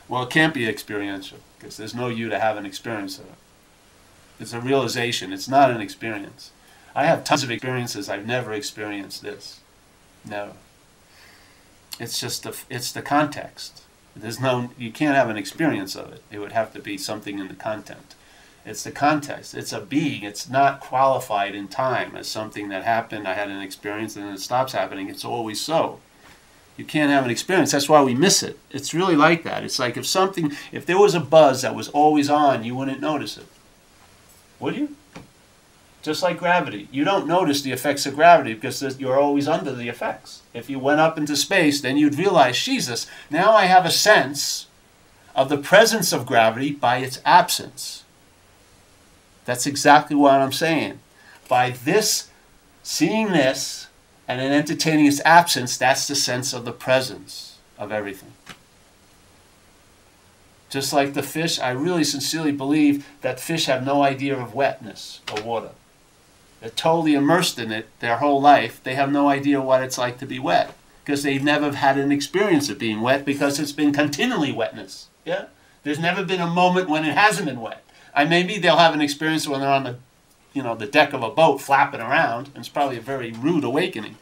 Well, it can't be experiential because there's no you to have an experience of it. It's a realization. It's not an experience. I have tons of experiences. I've never experienced this. Never. It's just it's the context. There's no, you can't have an experience of it. It would have to be something in the content. It's the context. It's a being. It's not qualified in time as something that happened. I had an experience and then it stops happening. It's always so. You can't have an experience. That's why we miss it. It's really like that. It's like if there was a buzz that was always on, you wouldn't notice it. Would you? Just like gravity. You don't notice the effects of gravity because you're always under the effects. If you went up into space, then you'd realize, Jesus, now I have a sense of the presence of gravity by its absence. That's exactly what I'm saying. By this, seeing this, and then entertaining its absence, that's the sense of the presence of everything. Just like the fish, I really sincerely believe that fish have no idea of wetness or water. They're totally immersed in it their whole life. They have no idea what it's like to be wet because they've never had an experience of being wet because it's been continually wetness. Yeah? There's never been a moment when it hasn't been wet. Maybe they'll have an experience when they're on the deck of a boat flapping around, and it's probably a very rude awakening.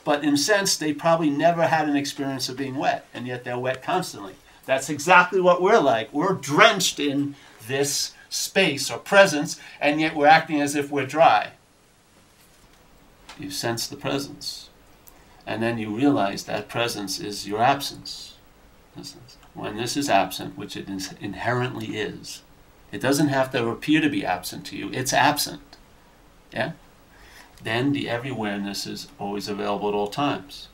But in a sense, they probably never had an experience of being wet, and yet they're wet constantly. That's exactly what we're like. We're drenched in this space or presence, and yet we're acting as if we're dry. You sense the presence. And then you realize that presence is your absence. When this is absent, which it inherently is, it doesn't have to appear to be absent to you. It's absent. Yeah? Then the everywhereness is always available at all times.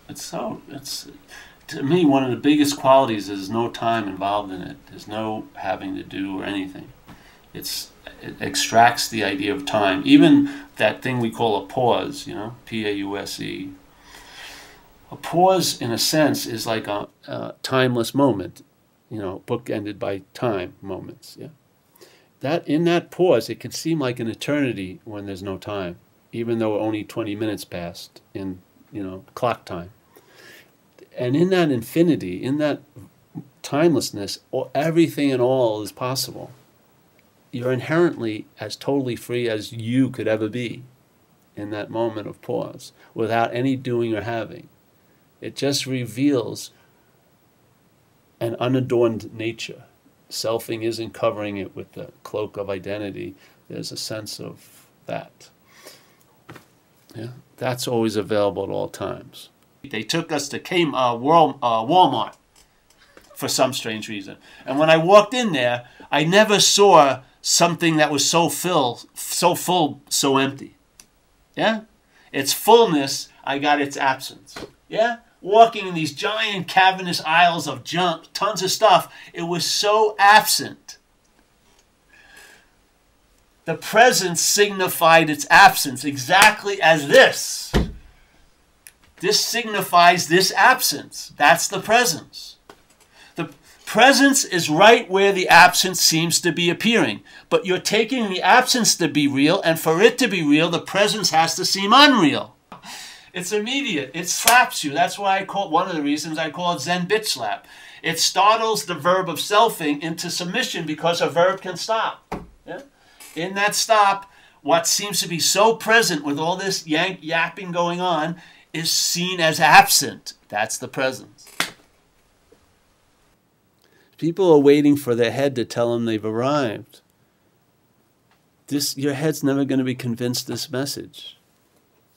To me, one of the biggest qualities is no time involved in it. There's no having to do or anything. It extracts the idea of time. Even that thing we call a pause, P-A-U-S-E. A pause, in a sense, is like a timeless moment, bookended by time moments. Yeah. That in that pause, it can seem like an eternity when there's no time, even though only 20 minutes passed in, clock time. And in that infinity, in that timelessness, everything and all is possible. You're inherently as totally free as you could ever be in that moment of pause, without any doing or having. It just reveals an unadorned nature. Selfing isn't covering it with the cloak of identity. There's a sense of that. Yeah, that's always available at all times. They took us to Walmart for some strange reason. And when I walked in there, I never saw something that was so full, so empty. Yeah? Its fullness, I got its absence. Yeah? Walking in these giant cavernous aisles of junk, tons of stuff, it was so absent. The presence signified its absence exactly as this. This signifies this absence. That's the presence. The presence is right where the absence seems to be appearing. But you're taking the absence to be real, and for it to be real, the presence has to seem unreal. It's immediate. It slaps you. That's why one of the reasons I call it Zen bitch slap. It startles the verb of selfing into submission because a verb can stop. Yeah? In that stop, what seems to be so present with all this yapping going on is seen as absent. That's the presence. People are waiting for their head to tell them they've arrived. Your head's never going to be convinced this message.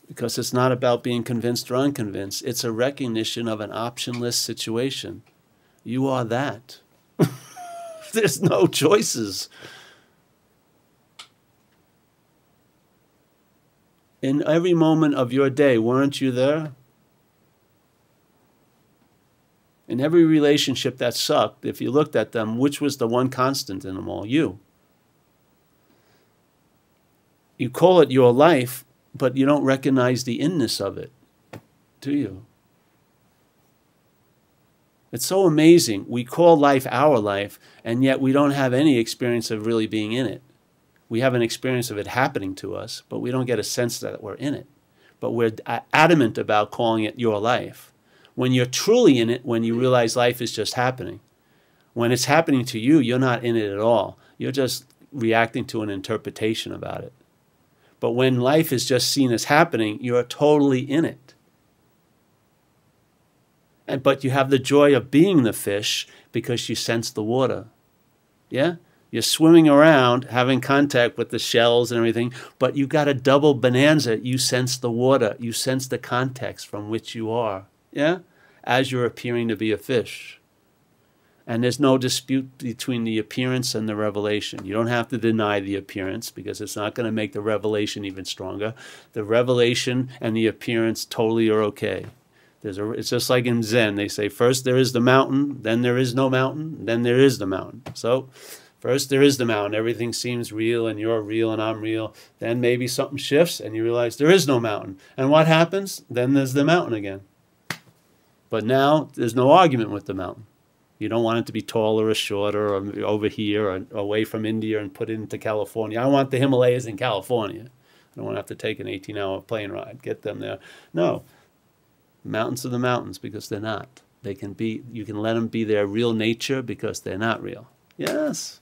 Because it's not about being convinced or unconvinced. It's a recognition of an optionless situation. You are that. There's no choices. In every moment of your day, weren't you there? In every relationship that sucked, if you looked at them, which was the one constant in them all? You. You call it your life, but you don't recognize the inness of it, do you? It's so amazing. We call life our life, and yet we don't have any experience of really being in it. We have an experience of it happening to us, but we don't get a sense that we're in it. But we're adamant about calling it your life. When you're truly in it, when you realize life is just happening. When it's happening to you, you're not in it at all. You're just reacting to an interpretation about it. But when life is just seen as happening, you're totally in it. But you have the joy of being the fish because you sense the water. Yeah? You're swimming around, having contact with the shells and everything, but you got a double bonanza. You sense the water. You sense the context from which you are. Yeah? As you're appearing to be a fish. And there's no dispute between the appearance and the revelation. You don't have to deny the appearance because it's not going to make the revelation even stronger. The revelation and the appearance totally are okay. It's just like in Zen. They say first there is the mountain, then there is no mountain, then there is the mountain. So first there is the mountain. Everything seems real and you're real and I'm real. Then maybe something shifts and you realize there is no mountain. And what happens? Then there's the mountain again. But now there's no argument with the mountain. You don't want it to be taller or shorter or over here or away from India and put it into California. I want the Himalayas in California. I don't want to have to take an 18-hour plane ride, get them there. No. Mountains are the mountains because they're not. They can be, you can let them be their real nature because they're not real. Yes.